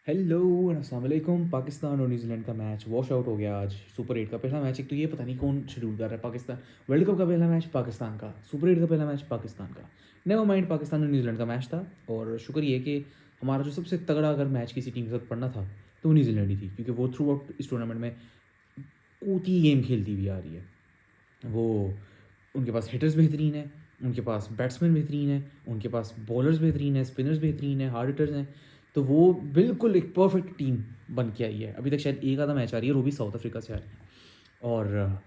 Hello अस्सलाम वालेकुम। पाकिस्तान और न्यूजीलैंड का मैच वॉश आउट हो गया आज। सुपर 8 का पहला मैच। एक तो ये पता नहीं कौन शेड्यूल कर रहा है। पाकिस्तान वर्ल्ड कप का पहला मैच पाकिस्तान का, सुपर 8 का पहला मैच पाकिस्तान का। नेवर माइंड, पाकिस्तान और न्यूजीलैंड का मैच था। और शुक्र ये कि हमारा जो सबसे तगड़ा अगर मैच किसी टीम के साथ पड़ना था तो वो न्यूजीलैंड ही थी, क्योंकि वो थ्रू आउट इस टूर्नामेंट में कूती गेम खेलती हुई आ रही है। वो उनके पास हिटर्स बेहतरीन है, उनके पास बैट्समैन बेहतरीन है, उनके पास बॉलर्स बेहतरीन है, स्पिनर्स बेहतरीन है, हार्ड हिटर्स हैं। तो वो बिल्कुल एक परफेक्ट टीम बन के आई है। अभी तक शायद एक आधा मैच आ रही है और वो भी साउथ अफ्रीका से आ रही है। और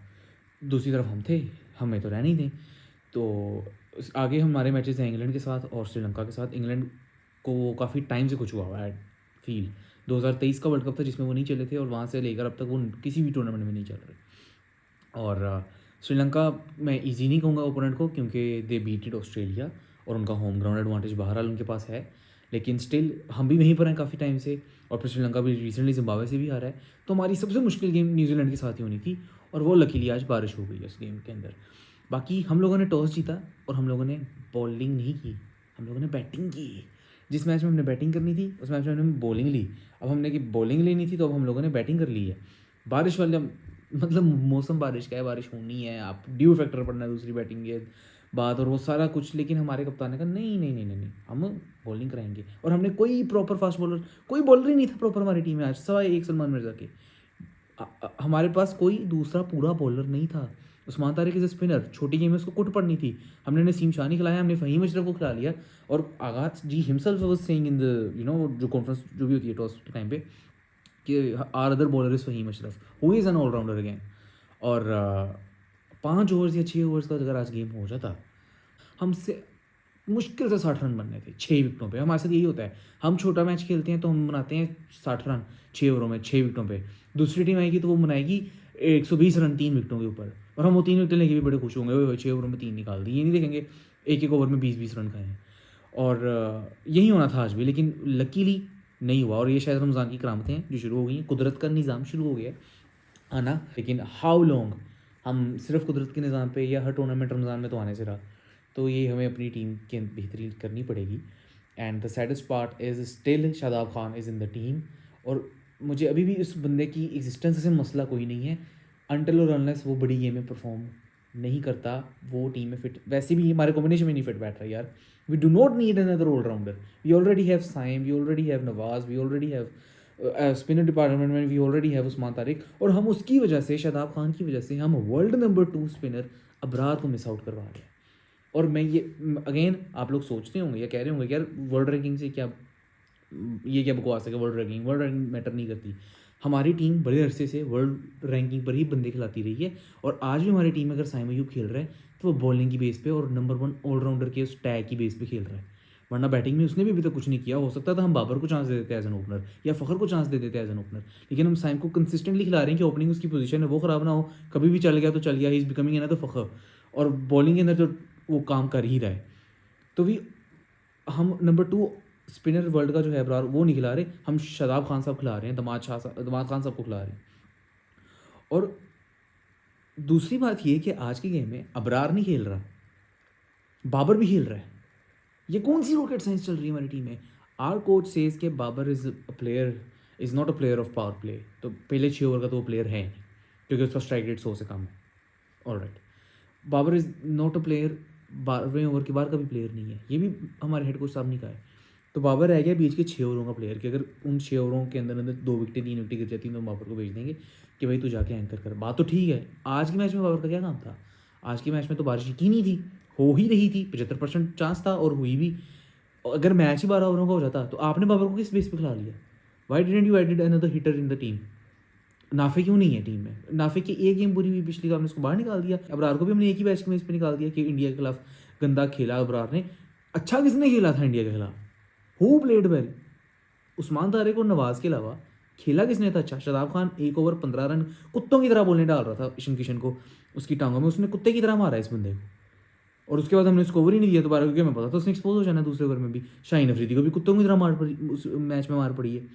दूसरी तरफ हम थे, हमें तो रहने ही थे। तो आगे हमारे मैचेस हैं इंग्लैंड के साथ और श्रीलंका के साथ। इंग्लैंड को काफ़ी टाइम से कुछ हुआ हुआ है फील। 2023 का वर्ल्ड कप था जिसमें वो नहीं चले थे, और वहाँ से लेकर अब तक वो किसी भी टूर्नामेंट में नहीं चल रहे। और श्रीलंका मैं इजी नहीं कहूँगा ओपोनेंट को, क्योंकि दे बीटेड ऑस्ट्रेलिया और उनका होम ग्राउंड एडवांटेज बहरहाल उनके पास है। लेकिन स्टिल हम भी वहीं पर हैं काफ़ी टाइम से, और फिर श्रीलंका भी रिसेंटली जिम्बाब्वे से भी हारा है। तो हमारी सबसे मुश्किल गेम न्यूजीलैंड के साथ ही होनी थी, और वो लकीली आज बारिश हो गई उस गेम के अंदर। बाकी हम लोगों ने टॉस जीता और हम लोगों ने बॉलिंग नहीं की, हम लोगों ने बैटिंग की। जिस मैच में हमने बैटिंग करनी थी उस मैच में हमने बॉलिंग ली। अब हमने कि बॉलिंग लेनी थी तो अब हम लोगों ने बैटिंग कर ली है। बारिश वाले मतलब मौसम बारिश का है, बारिश होनी है, आप ड्यू फैक्टर पड़ना है दूसरी बैटिंग के बाद और वो सारा कुछ। लेकिन हमारे कप्तान ने कहा नहीं नहीं नहीं नहीं नहीं, हम बॉलिंग कराएंगे। और हमने कोई प्रॉपर फास्ट बॉलर, कोई बॉलर ही नहीं था प्रॉपर हमारी टीम में आज, सवाए एक सलमान मिर्ज़ा के। हमारे पास कोई दूसरा पूरा बॉलर नहीं था। उस्मान तारिक इज़ स्पिनर, छोटी गेम में उसको कुट पड़नी थी। हमने नसीम शाह नहीं खिलाया, हमने फ़हीम अशरफ को खिला लिया। और आगाज ji himself was saying in the जो कॉन्फ्रेंस जो भी होती है टॉस के टाइम पे, कि our other bowler is Faheem Ashraf, who is an allrounder again. और 5 ओवर्स या 6 ओवर्स का अगर आज गेम हो जाता, हमसे मुश्किल से 60 रन बनने थे 6 विकेटों पे। हमारे साथ यही होता है, हम छोटा मैच खेलते हैं तो हम बनाते हैं 60 रन 6 ओवरों में 6 विकेटों पे। दूसरी टीम आएगी तो वो बनाएगी 120 रन 3 विकेटों के ऊपर, और हम वो 3 विकेटें लेके भी बड़े खुश होंगे, ओए 6 ओवरों में 3 निकाल दी। ये नहीं देखेंगे एक एक ओवर में 20-20 रन खाए हैं। और यही होना था आज भी, लेकिन लकीली नहीं हुआ। और ये शायद रमज़ान की करामतें हैं जो शुरू हो गई हैं, कुदरत का निज़ाम शुरू हो गया है आना। लेकिन हाउ लॉन्ग हम सिर्फ कुदरत के निज़ाम पे, या हर टूर्नामेंट रमज़ान में तो आने से रहा। तो ये हमें अपनी टीम के बेहतरीन करनी पड़ेगी। And the saddest part is still Shadab Khan is in the team. और मुझे अभी भी उस बंदे की एग्जिस्टेंस से मसला कोई नहीं है, अनटिल और अनलेस वो बड़ी गेम में परफॉर्म नहीं करता, वो टीम में फिट वैसे भी हमारे कॉम्बिनेशन में नहीं फिट बैठ रहा यार। We do not need another allrounder, we already have Saim, we already have Nawaz, we already have spinner department में we already have Usman Tariq. और हम उसकी वजह से, शादाब खान की वजह से, हम वर्ल्ड नंबर 2 स्पिनर अबरार को मिस आउट करवा रहे हैं। और मैं ये अगेन आप लोग सोचते होंगे या कह रहे होंगे कि यार वर्ल्ड रैंकिंग से क्या, ये क्या बकवास है कि वर्ल्ड रैंकिंग मैटर नहीं करती। हमारी टीम बड़े अरसे से वर्ल्ड रैंकिंग पर ही बंदे खिलाती रही है, और आज भी हमारी टीम में अगर साइम अयूब खेल रहा है तो वो बॉलिंग की बेस पे और नंबर 1 ऑलराउंडर के उस टैग की बेस पे खेल रहा है। वरना बैटिंग में उसने भी अभी तक कुछ नहीं किया। हो सकता था हम बाबर को चांस दे देते एज एन ओपनर, या फ़खर को चांस दे देते एज एन ओपनर, लेकिन हम साइम को कंसिस्टेंटली खिला रहे हैं कि ओपनिंग उसकी पोजीशन है वो ख़राब ना हो, कभी भी चल गया तो चल गया, ही इज़ बिकमिंग है ना तो फ़खर। और बॉलिंग के अंदर जो वो काम कर ही रहा है। तो भी हम नंबर 2 स्पिनर वर्ल्ड का जो है अबरार वो नहीं खिला रहे, हम शादाब खान साहब खिला रहे हैं, दमाद खान साहब को खिला रहे हैं। और दूसरी बात ये कि आज के गेम में अबरार नहीं खेल रहा, बाबर भी खेल रहा है। ये कौन सी रॉकेट साइंस चल रही है हमारी टीम में? आर कोच सेज के Babar is not a player of power play. तो पहले 6 ओवर का तो वो प्लेयर है नहीं, क्योंकि उसका स्ट्राइक रेट 100 से कम है। Alright, Babar is not a player, 12वें ओवर के बाद का भी प्लेयर नहीं है, ये भी हमारे हेड कोच साहब ने कहा है। तो बाबर रह गया बीच के 6 ओवरों का प्लेयर, कि अगर उन 6 ओवरों के अंदर अंदर 2 विकेटें 3 विकेटें गिर जाती हैं तो हम बाबर को भेज देंगे कि भाई तू जाके एंकर कर। बात तो ठीक है, आज के मैच में बाबर का क्या काम था? आज के मैच में तो बारिश की नहीं थी, हो ही रही थी, 75% चांस था और हुई भी। अगर मैच ही 12 ओवरों का हो जाता तो आपने बाबर को किस बेस पे खिला लिया? Why didn't you added another hitter in the team? Nafay क्यों नहीं है टीम में? नाफे की एक गेम बुरी हुई पिछली, तो आपने उसको बाहर निकाल दिया। अबरार को भी हमने एक ही मैच के मैच पे निकाल दिया कि इंडिया के खिलाफ गंदा खेला अबरार ने। अच्छा किसने खेला था इंडिया के खिलाफ? Who played well? Usman Tariq और नवाज के अलावा खेला किसने था अच्छा? शादाब खान 1 ओवर 15 रन कुत्तों की तरह बोलने डाल रहा था ईशान किशन को उसकी टांगों में, उसने कुत्ते की तरह मारा इस बंदे को। और उसके बाद हमने उसको ओवर ही नहीं दिया दोबारा, क्योंकि हमें पता था उसने एक्सपोज हो जाना है दूसरे ओवर में भी। शाहीन अफरीदी को भी कुत्तों की तरह मार पड़ी उस मैच में, मार पड़ी है।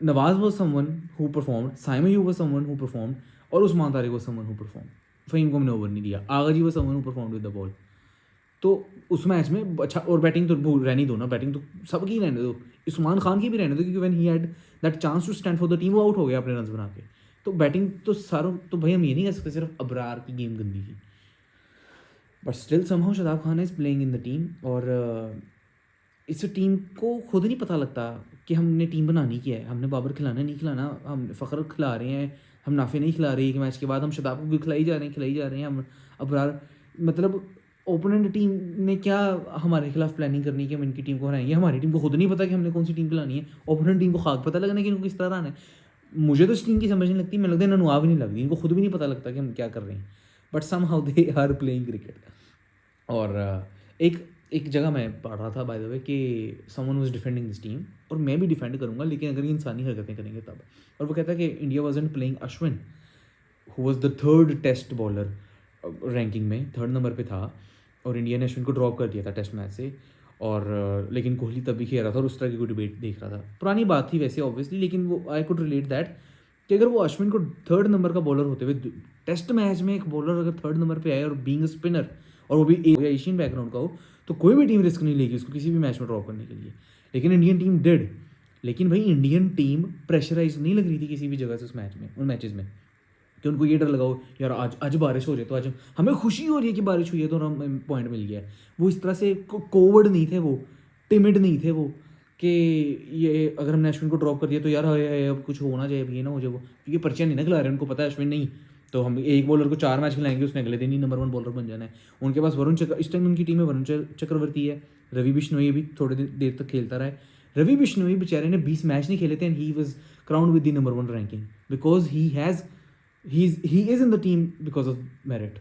Nawaz was someone who performed, Saim Ayub was someone who performed, और Usman Tariq was someone who performed. Faheem को हमने ओवर नहीं दिया। Agha ji was someone who performed with the ball. तो उस मैच में अच्छा, और बैटिंग तो वो रहनी दो ना, बैटिंग तो सबकी रहने दो, उस्मान खान की भी रहने दो, क्योंकि when he had that chance to stand for the team वो आउट हो गया अपने रन्स बना के। तो बैटिंग तो सारों, तो भाई हम ये नहीं कह सकते सिर्फ अबरार की गेम गंदी थी, but still somehow Shadab Khan is playing in the team. और इस टीम को खुद नहीं पता लगता कि हमने टीम बनानी क्या है, हमने बाबर खिलाना नहीं खिलाना, हम फ़खर खिला रहे हैं, हम नाफे नहीं खिला रहे एक मैच के बाद, हम शदाब को भी खिलाई जा रहे हैं, खिलाई जा रहे हैं हम अबरार। मतलब ओपोनेंट टीम ने क्या हमारे खिलाफ प्लानिंग करनी है कि हम इनकी टीम को हराएंगे, हमारी टीम को खुद नहीं पता कि हमने कौन सी टीम खिलानी है, ओपोनेंट टीम को खाक पता लगना कि इनको किस तरह आना है। मुझे तो इस टीम की समझ नहीं लगती, मैं लगता है इन्होंने नुआ भी नहीं लगती, इनको खुद भी नहीं पता लगता कि हम क्या कर रहे हैं, but somehow they are playing cricket. और एक एक जगह मैं पढ़ रहा था बाय द वे कि someone was defending this team, और मैं भी डिफेंड करूंगा लेकिन अगर ये इंसानी हरकतें करेंगे तब। और वो कहता है कि India wasn't playing Ashwin who was the third test bowler ranking में, थर्ड नंबर पे था, और इंडिया ने अश्विन को ड्रॉप कर दिया था टेस्ट मैच से। और लेकिन कोहली तब भी खेल रहा था और उस तरह की कोई डिबेट देख रहा था, पुरानी बात थी वैसे ऑब्वियसली, लेकिन वो आई कुड रिलेट दैट कि अगर वो अश्विन को थर्ड नंबर का बॉलर होते हुए टेस्ट मैच में एक बॉलर अगर थर्ड नंबर पे आए और बीइंग स्पिनर, और वो भी एशियन बैकग्राउंड का हो, तो कोई भी टीम रिस्क नहीं लेगी उसको किसी भी मैच में ड्रॉप करने के लिए। लेकिन इंडियन टीम डिड। लेकिन भाई इंडियन टीम प्रेशराइज नहीं लग रही थी किसी भी जगह से उस मैच में, उन मैचेस में, कि उनको ये डर लगाओ यार आज आज बारिश हो जाए तो आज हमें खुशी हो रही है कि बारिश हुई है तो हमें पॉइंट मिल गया है। वो इस तरह से कोवर्ड नहीं थे, वो टिमिड नहीं थे वो, कि ये अगर हमने अश्विन को ड्रॉप कर दिया तो यार हाय अब कुछ होना चाहिए, अब ये ना हो जाए वो, क्योंकि पर्चियाँ नहीं ना खिला रहे हैं, उनको पता है अश्विन नहीं, तो हम एक बॉलर को 4 मैच खिलाएंगे उसने अगले दिन ही नंबर 1 बॉलर बन जाना है। उनके पास वरुण चक्र, इस टाइम उनकी टीम में वरुण चक्रवर्ती है, रवि बिश्नोई भी थोड़ी देर तक खेलता रहा है। रवि बिश्नोई बेचारे ने 20 मैच नहीं खेले थे and he was crowned with the number 1 ranking because he is in the team because of merit.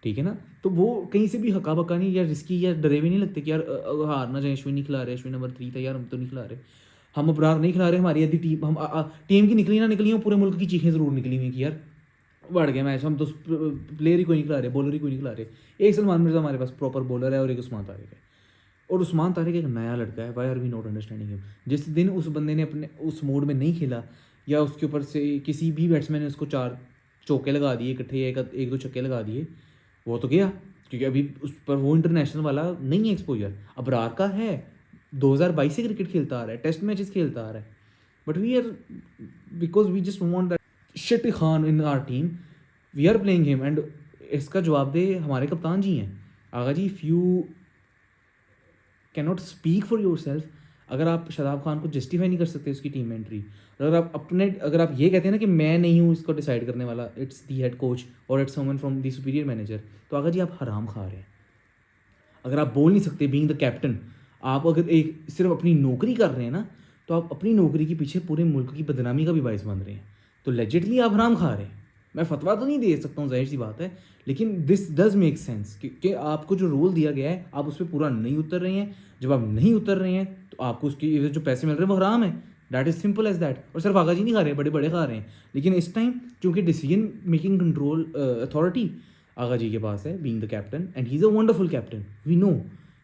ठीक है ना, तो वो कहीं से भी हका बका नहीं या रिस्की या डरे भी नहीं लगते कि यार हार ना जाए, अश्विन नहीं खिला रहे, अश्विन नंबर 3 था यार, हम तो नहीं खिला रहे, हम अबरार नहीं खिला रहे, हमारी आधी टीम, हम टीम की निकली ना निकली हो, पूरे मुल्क की चीखें ज़रूर निकली हुई कि यार बढ़ गया मैच, हम तो प्लेयर ही कोई नहीं खिला रहे, बॉलर ही कोई नहीं खिला रहे। एक सलमान मिर्जा हमारे पास प्रॉपर बॉलर है और एक उस्मान तारिक है, और उस्मान तारिक एक नया लड़का है, why are we not understanding him. जिस दिन उस बंदे ने अपने उस मोड में नहीं खेला, या उसके ऊपर से किसी भी बैट्समैन ने उसको 4 चौके लगा दिए इकट्ठे, या एक दो छक्के लगा दिए, वो तो गया, क्योंकि अभी उस पर वो इंटरनेशनल वाला नहीं है एक्सपोजर। अबरार का है, 2022 से क्रिकेट खेलता आ रहा है, टेस्ट मैचेस खेलता आ रहा है, but we are because we just want that shit Khan in our team, we are playing him. And इसका जवाब दे हमारे कप्तान जी हैं। Agha ji, if you can not speak for yourself, अगर आप शादाब खान को जस्टिफाई नहीं कर सकते उसकी टीम में एंट्री, अगर आप ये कहते हैं ना कि मैं नहीं हूँ इसको डिसाइड करने वाला, इट्स दी हेड कोच और it's someone from the superior manager, तो आगा जी आप हराम खा रहे हैं। अगर आप बोल नहीं सकते बीइंग द कैप्टन, आप अगर एक सिर्फ अपनी नौकरी कर रहे हैं ना, तो आप अपनी नौकरी के पीछे पूरे मुल्क की बदनामी का भी बायस बन रहे हैं, तो लेजिटली आप हराम खा रहे हैं। मैं फतवा तो नहीं दे सकता हूँ, जाहिर सी बात है, लेकिन दिस डज मेक सेंस कि आपको जो रोल दिया गया है आप उस पर पूरा नहीं उतर रहे हैं। जब आप नहीं उतर रहे हैं तो आपको उसकी जो पैसे मिल रहे हैं वो हराम है, that is simple as that. और सिर्फ आगा जी नहीं खा रहे, बड़े बड़े खा रहे हैं। लेकिन इस टाइम क्योंकि decision making control authority Agha ji के पास है, being the captain, and he is a wonderful captain, we know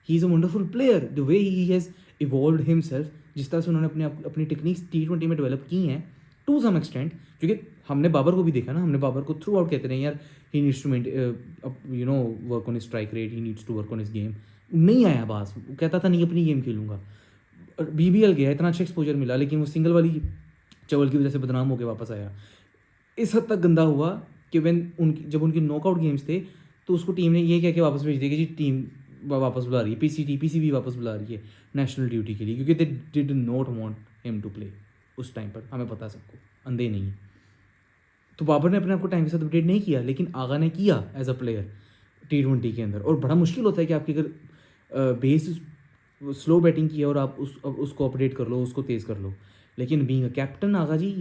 he is a wonderful player, the way he has evolve himself, जिस तरह से उन्होंने अपनी टेक्निक्स T20 में डेवलप की हैं टू सम एक्सटेंट। क्योंकि हमने बाबर को भी देखा ना, हमने बाबर को थ्रू आउट कहते रहे यार he needs to you know work on his strike rate, he needs to work on his game, नहीं आया बास, कहता था नहीं अपनी गेम खेलूंगा। BBL गया, इतना अच्छा एक्सपोजर मिला, लेकिन वो सिंगल वाली चवल की वजह से बदनाम होकर वापस आया। इस हद तक गंदा हुआ कि जब उनकी नॉकआउट गेम्स थे तो उसको टीम ने ये कह के वापस भेज दिया कि जी टीम वापस बुला रही है, PCB वापस बुला रही है नेशनल ड्यूटी के लिए, क्योंकि they did not want him to play उस टाइम पर। हमें पता सबको, अंधे नहीं। तो बाबर ने अपने आप को टाइम के साथ अपडेट नहीं किया, लेकिन आगा ने किया एज अ प्लेयर T20 के अंदर। और बड़ा मुश्किल होता है कि आपकी अगर बेस स्लो बैटिंग की है और आप उसको अपडेट कर लो, उसको तेज़ कर लो। लेकिन बीइंग अ कैप्टन आगा जी,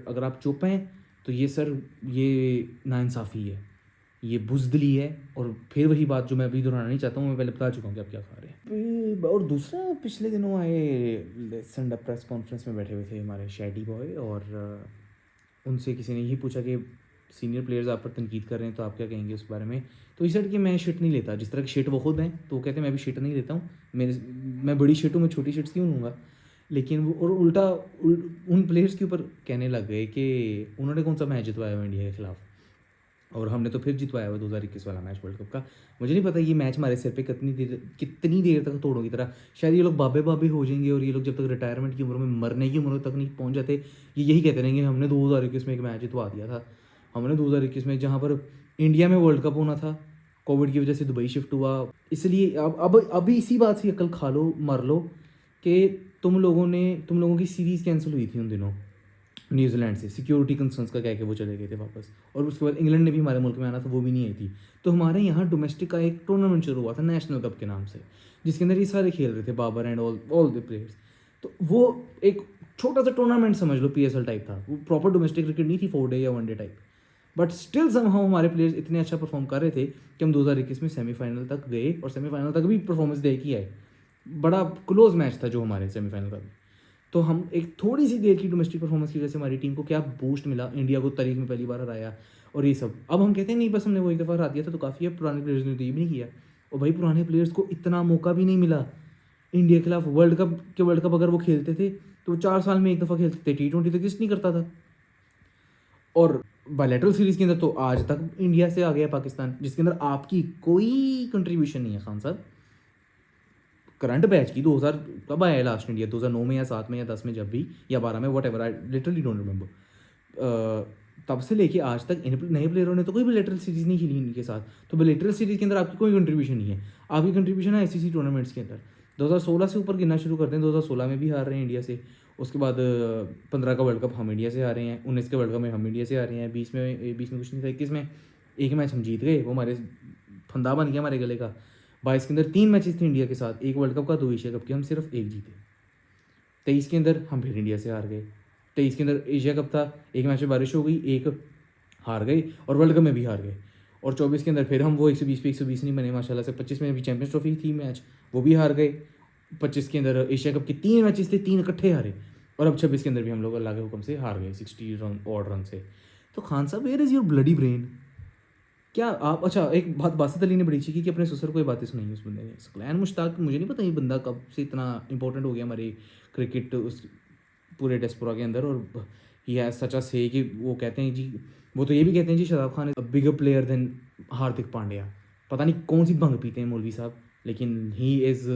अगर आप चुप हैं तो ये सर ये नाइंसाफ़ी है, ये बुज़दिली है। और फिर वही बात जो मैं अभी दोहराना नहीं चाहता हूँ, मैं पहले बता चुका हूँ कि आप क्या खा रहे हैं। और दूसरा, पिछले दिनों आए संडे प्रेस कॉन्फ्रेंस में बैठे हुए थे हमारे शैडी बॉय, और उनसे किसी ने यही पूछा कि सीनियर प्लेयर्स आप पर तनकीद कर रहे हैं तो आप क्या कहेंगे उस बारे में। तो इस साइड कि मैं शिट नहीं लेता, जिस तरह की शिट वो खुद हैं, तो वो कहते हैं मैं भी शिट नहीं लेता हूँ, मैं बड़ी शिट हूँ, मैं छोटी शिट्स क्यों लूँगा। लेकिन वो और उल्टा उन प्लेयर्स के ऊपर कहने लग गए कि उन्होंने कौन सा मैच जितवाया हुआ इंडिया के खिलाफ। और हमने तो फिर जितवाया हुआ 2021 वाला मैच वर्ल्ड कप का। मुझे नहीं पता ये मैच हमारे सिर पे कितनी देर तक तोड़ों की तरह, शायद ये लोग बाबे बाबे हो जाएंगे और ये लोग जब तक रिटायरमेंट की उम्र में, मरने की उम्र तक नहीं पहुंच जाते, ये यही कहते रहेंगे हमने 2021 में एक मैच जितवा दिया था। हमने 2021 में, जहाँ पर इंडिया में वर्ल्ड कप होना था, कोविड की वजह से दुबई शिफ्ट हुआ। इसलिए अब अभी इसी बात से अकल खा लो, मर लो कि तुम लोगों की सीरीज़ कैंसिल हुई थी उन दिनों न्यूजीलैंड से, सिक्योरिटी कंसर्न्स का कह के वो चले गए थे वापस। और उसके बाद इंग्लैंड ने भी हमारे मुल्क में आना था, वो भी नहीं आई थी। तो हमारे यहाँ डोमेस्टिक का एक टूर्नामेंट शुरू हुआ था नेशनल कप के नाम से, जिसके अंदर ये सारे खेल रहे थे, Babar and all the players. तो वो एक छोटा सा टूर्नामेंट समझ लो, PSL टाइप था वो, प्रॉपर डोमेस्टिक क्रिकेट नहीं थी, 4 डे या 1 day type. But still somehow हमारे प्लेयर्स इतने अच्छा परफॉर्म कर रहे थे कि हम 2021 में सेमीफाइनल तक गए, और सेमीफाइनल तक भी परफॉर्मेंस दे के आए। बड़ा क्लोज मैच था जो हमारे सेमीफाइनल का भी। तो हम एक थोड़ी सी देर की डोमेस्टिक परफॉर्मेंस की वजह से हमारी टीम को क्या बूस्ट मिला, इंडिया को तारीख में पहली बार हराया और ये सब। अब हम कहते हैं नहीं बस हमने वो एक दफ़ा हरा दिया था तो काफ़ी है, पुराने प्लेयर्स ने तो ये भी नहीं किया। और भाई पुराने प्लेयर्स को इतना मौका भी नहीं मिला इंडिया के खिलाफ। वर्ल्ड कप अगर वो खेलते थे तो वो 4 साल में एक दफ़ा खेलते थे, T20 तो किस नहीं करता था। और बायलैटरल सीरीज़ के अंदर तो आज तक इंडिया से आ गया पाकिस्तान, जिसके अंदर आपकी कोई कंट्रीब्यूशन नहीं है खान साहब। करंट बैच की 2000 कब आया है लास्ट इंडिया, 2009 में या 7 में या 10 में, जब भी, या 12 में, what ever, I literally don't remember. तब से लेके आज तक इन नए प्लेयरों ने तो कोई बिलेटरल सीरीज़ नहीं खेली इनके साथ। तो बिलेटरल सीरीज़ के अंदर आपकी कोई कंट्रीब्यूशन नहीं है। आपकी कंट्रीब्यूशन है ICC टूर्नामेंट्स के अंदर। 2016 से ऊपर गिनना शुरू करते हैं, 2016 में भी हार रहे हैं इंडिया से। उसके बाद 15 का वर्ल्ड कप हम इंडिया से हारे हैं, 19 के वर्ल्ड कप में हम इंडिया से हारे हैं, 20 में कुछ नहीं था, 21 में एक मैच हम जीत गए, वो हमारे फंदा बन गया हमारे गले का। 22 के अंदर 3 मैचेस थे इंडिया के साथ, एक वर्ल्ड कप का, 2 एशिया कप के, हम सिर्फ एक जीते। 23 के अंदर हम फिर इंडिया से हार गए। 23 के अंदर एशिया कप था, एक मैच में बारिश हो गई, एक हार गए, और वर्ल्ड कप में भी हार गए। और 24 के अंदर फिर हम वो 120 पे 120 नहीं बने माशाल्लाह से। 25 में भी चैंपियंस ट्रॉफी थी मैच, वो भी हार गए। 25 के अंदर एशिया कप के 3 मैचेस थे, 3 इकट्ठे हारे। और अब 26 के अंदर भी हम लोग अल्लाह के हुक्म से हार गए 60 रन ऑड रन से। तो Khan sahab, where is your bloody brain? क्या आप, अच्छा एक बात बासित अली ने बड़ी अच्छी की कि अपने ससुर को ये बातें सुनाई उस बंदे ने, सकलैन मुश्ताक, मुझे नहीं पता ये बंदा कब से इतना इंपॉर्टेंट हो गया हमारे क्रिकेट उस पूरे डियास्पोरा के अंदर। और ही हैज़ सच अ से कि वो कहते हैं जी, वो तो ये भी कहते हैं जी Shadab Khan is a bigger player than Hardik Pandya. पता नहीं कौन सी भंग पीते हैं मौलवी साहब, लेकिन he is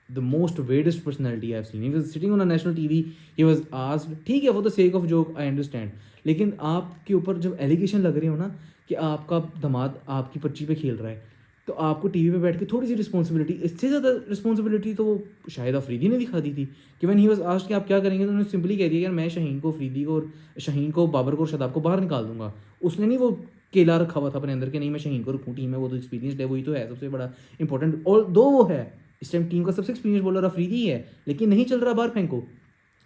the most weirdest personality I have seen. He was sitting on a national TV, he was asked, ठीक है for the sake of joke, I understand, लेकिन आपके ऊपर जब एलिगेशन लग रहे हो ना कि आपका दामाद आपकी पर्ची पे खेल रहा है, तो आपको टीवी पे बैठ के थोड़ी सी रिस्पॉन्सिबिलिटी, इससे ज़्यादा रिस्पॉन्सिबिलिटी तो शायद अफरीदी ने दिखा दी थी कि व्हेन ही वाज आस्क्ड कि आप क्या करेंगे, तो उन्होंने सिंपली कह दिया यार मैं शाहीन को, अफरीदी को, और शाहीन को, बाबर को और शादाब को बाहर निकाल दूंगा। उसने नहीं वो केला रखा हुआ था अपने अंदर कि नहीं मैं शाहीन को रखूँ टीम में, वो तो एक्सपीरियंसड है, वही तो है सबसे बड़ा इंपॉर्टेंट, और दो वो है इस टाइम टीम का सबसे एक्सपीरियंस बॉलर अफरीदी ही है, लेकिन नहीं चल रहा, बाहर फेंको।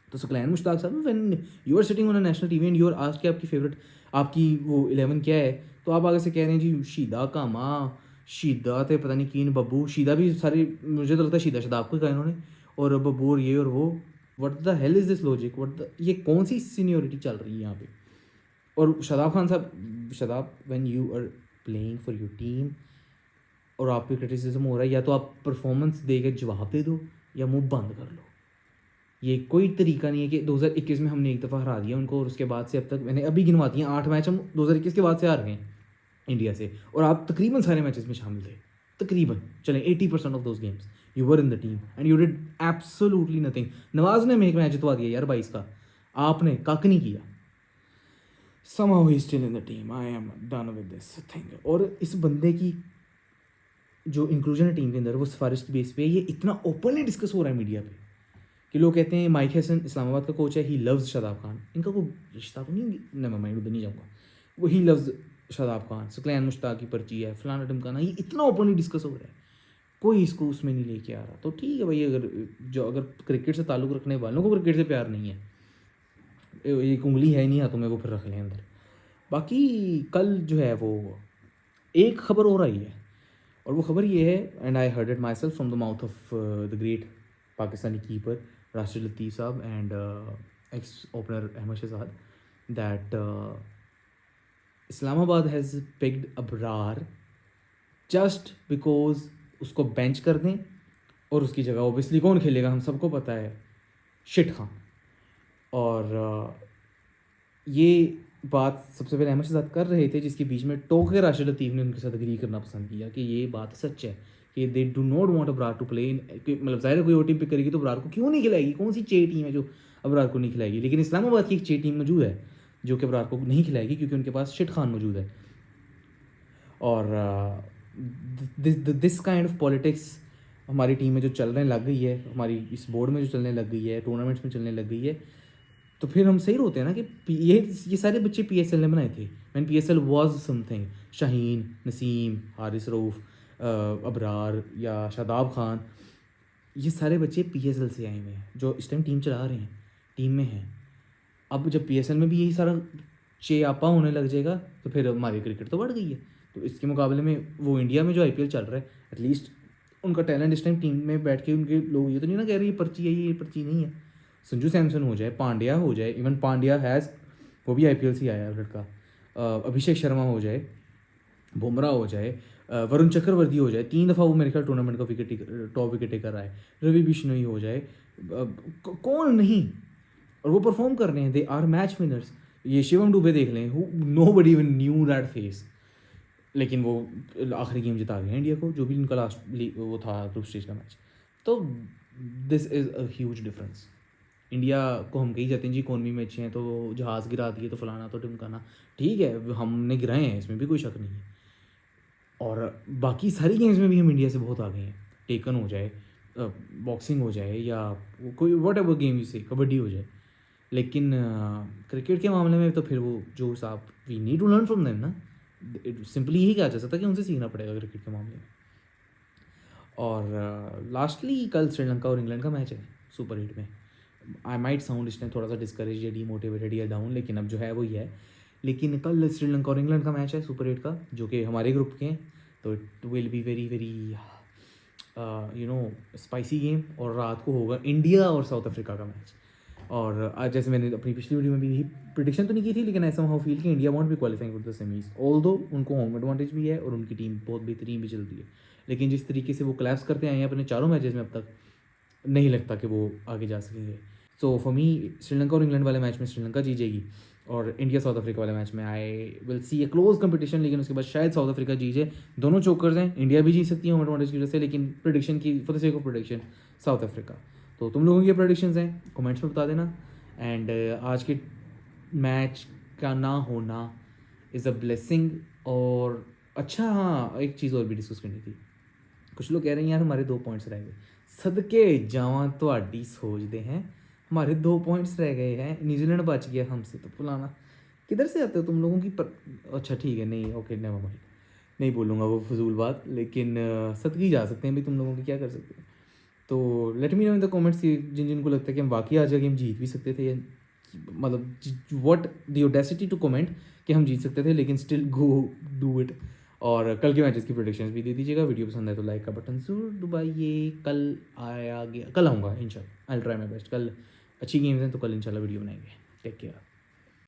तो Saqlain Mushtaq sahab, when you are sitting on a national TV and you are asked कि आपकी फेवरेट, आपकी वो 11 क्या है, तो आप आगे से कह रहे हैं जी शीदा का माँ, शीदा थे पता नहीं कीन बब्बू, शीदा भी सारी, मुझे तो लगता है शीदा शादाब को कहा इन्होंने, और बब्बू और ये और वो। What the hell is this logic, ये कौन सी सीनियोरिटी चल रही है यहाँ पे? और Shadab Khan sahab, Shadab, when you are playing for your team और आप पे क्रिटिसिज्म हो रहा है, या तो आप परफॉर्मेंस दे के जवाब दे दो या मुंह बंद कर लो। ये कोई तरीका नहीं है कि 2021 में हमने एक दफ़ा हरा दिया उनको, और उसके बाद से अब तक मैंने अभी गिनवा दिए 8 मैच हम 2021 के बाद से हार गए हैं इंडिया से, और आप तकरीबन सारे मैचेस में शामिल थे, तकरीबन चलें 80% of those games you were in the team and you did absolutely nothing. Nawaz ने हमें एक मैच जितवा दिया यार 22 का, आपने कक नहीं किया। somehow he is still in the team, I am done with this thing। और इस बंदे की जो इंक्लूजन है टीम के अंदर, वो सिफारिश की बेस पे, ये इतना ओपनली डिस्कस हो रहा है मीडिया पे कि लोग कहते हैं माइक हैसन इस्लामाबाद का कोच है, ही लव्स शादाब खान। इनका कोई रिश्ता तो नहीं, नेवर माइंड, उधर नहीं जाऊँगा। वो ही लव्स शादाब खान, सकलैन मुश्ताक की पर्ची है, फलाना ढमकाना, ये इतना ओपनली डिस्कस हो रहा है, कोई इसको उसमें नहीं लेके आ रहा। तो ठीक है भाई, अगर क्रिकेट से ताल्लुक़ रखने वालों को क्रिकेट से प्यार नहीं है, एक उंगली है नहीं हाथों में, वो फिर रख लें अंदर। बाकी कल जो है वो एक खबर हो रही है, और वो खबर ये है, and I heard it myself from the mouth of the great Pakistani keeper Rashid Latif Sahab and ex opener Ahmed Shehzad, that Islamabad has picked Abrar just because उसको बेंच कर दें, और उसकी जगह ओबियसली कौन खेलेगा, हम सबको पता है, शिट खान। और ये बात सबसे पहले अहमद के साथ कर रहे थे, जिसके बीच में टोक के राशिद लतीफ़ ने उनके साथ एग्री करना पसंद किया कि ये बात सच है कि they do not want Abrar to play in, मतलब ज़ाहिर है कोई और टीम पिक करेगी तो अबरार को क्यों नहीं खिलाएगी, कौन सी चे टीम है जो अबरार को नहीं खिलाएगी। लेकिन इस्लामाबाद की एक चे टीम मौजूद है जो कि अबरार को नहीं खिलाएगी क्योंकि उनके पास शिट खान मौजूद है। और दिस काइंड ऑफ पॉलिटिक्स हमारी टीम में जो चलने लग गई है, हमारी इस बोर्ड में जो चलने लग गई है, टूर्नामेंट्स में चलने लग गई है, तो फिर हम सही होते हैं ना कि ये सारे बच्चे पीएसएल ने बनाए थे। When PSL was something, Shaheen, Naseem, Haris Rauf, Abrar या शादाब खान, ये सारे बच्चे पीएसएल से आए हुए हैं जो इस टाइम टीम चला रहे हैं, टीम में हैं। अब जब पीएसएल में भी यही सारा चेयापा होने लग जाएगा तो फिर हमारी क्रिकेट तो बढ़ गई है। तो इसके मुकाबले में वो इंडिया में जो आईपीएल चल रहा है, एटलीस्ट उनका टैलेंट इस टाइम टीम में बैठ के उनके लोग ये तो नहीं ना कह रहे ये पर्ची है, ये पर्ची नहीं है। संजू सैमसन हो जाए, पांड्या हो जाए, इवन पांड्या हैज़, वो भी आईपीएल से आया है लड़का, अभिषेक शर्मा हो जाए, बुमराह हो जाए, वरुण चक्रवर्ती हो जाए, 3 दफ़ा वो मेरे ख्याल टूर्नामेंट का टॉप विकेट टेकर रहा है, रवि बिश्नोई हो जाए, कौन नहीं, और वो परफॉर्म कर रहे हैं, दे आर मैच विनर्स। ये शिवम दुबे देख लें, nobody even knew that face, लेकिन वो आखिरी गेम जिता गए इंडिया को, जो भी उनका लास्ट वो था ग्रुप स्टेज का मैच। तो this is a huge difference. India को हम कही जाते हैं जी इकोनॉमी में अच्छे हैं तो जहाज़ गिरा दिए तो फलाना तो ढिमकाना, ठीक है हमने गिराए हैं, इसमें भी कोई शक नहीं है। और बाकी सारी गेम्स में भी हम इंडिया से बहुत आगे हैं, टेकन हो जाए, बॉक्सिंग हो जाए, या कोई वट एवर गेम से कबड्डी हो जाए। लेकिन क्रिकेट के मामले में तो फिर वो जो साहब we need to learn from them ना, सिंपली यही कहा जा सकता है कि उनसे सीखना पड़ेगा क्रिकेट के मामले में। और लास्टली कल श्रीलंका और इंग्लैंड का मैच है सुपर 8 में। आई माइट साउंड इस टाइम थोड़ा सा डिस्करेज या डीमोटिवेटेड या डाउन, लेकिन अब जो है वो ही है। लेकिन कल श्रीलंका और इंग्लैंड का मैच है सुपर 8 का, जो कि हमारे ग्रुप के हैं, तो it will be very very spicy game. और रात को होगा इंडिया और साउथ अफ्रीका का मैच। और आज जैसे मैंने अपनी पिछली वीडियो में भी यही प्रिडिक्शन तो नहीं की थी, लेकिन ऐसा हाउ फील कि इंडिया वॉन्ट भी qualifying for the semis, although उनको होम एडवांटेज भी है और उनकी टीम बहुत बेहतरीन भी चलती है। लेकिन जिस तरीके से वो क्लैप्स करते आए हैं अपने चारों मैचेस में अब तक, नहीं लगता कि वो आगे जा सकेंगे। सो फॉर मी श्रीलंका और इंग्लैंड वाले मैच में श्रीलंका जीतेगी, और इंडिया साउथ अफ्रीका वाले मैच में I will see A close competition, लेकिन उसके बाद शायद साउथ अफ्रीका जीते। दोनों चोकर्स हैं, इंडिया भी जीत सकती है होम एडवांटेज की वजह से, लेकिन प्रिडिक्शन की for the sake of prediction south Africa. तो तुम लोगों की प्रेडिक्शंस हैं कमेंट्स में बता देना। एंड आज के मैच का ना होना इज़ अ ब्लेसिंग। और अच्छा हाँ, एक चीज़ और भी डिस्कस करनी थी। कुछ लोग कह रहे हैं यार हमारे 2 पॉइंट्स रह गए, सदके जावां ਤੁਹਾਡੀ सोचते हैं, हमारे 2 पॉइंट्स रह गए हैं, न्यूजीलैंड बच गया हमसे तो फलाना। किधर से आते हो तुम लोगों की अच्छा ठीक है, नहीं ओके नेवर माइंड, नहीं बोलूँगा वो फजूल बात, लेकिन सदके जा सकते हैं भाई, तुम लोगों की क्या कर सकते हैं। तो let me know in the comments कि जिन जिनको लगता है कि हम वाकई आज का गेम जीत भी सकते थे, या मतलब what the audacity to comment कि हम जीत सकते थे, लेकिन स्टिल गो डू इट। और कल के मैचेस की प्रेडिक्शंस भी दे दीजिएगा। वीडियो पसंद आए तो लाइक का बटन ज़रूर दबाइए। कल आया गया, कल आऊँगा इंशाल्लाह, I will try my best. कल अच्छी गेम्स हैं तो कल इंशाल्लाह वीडियो बनाएंगे। Take care.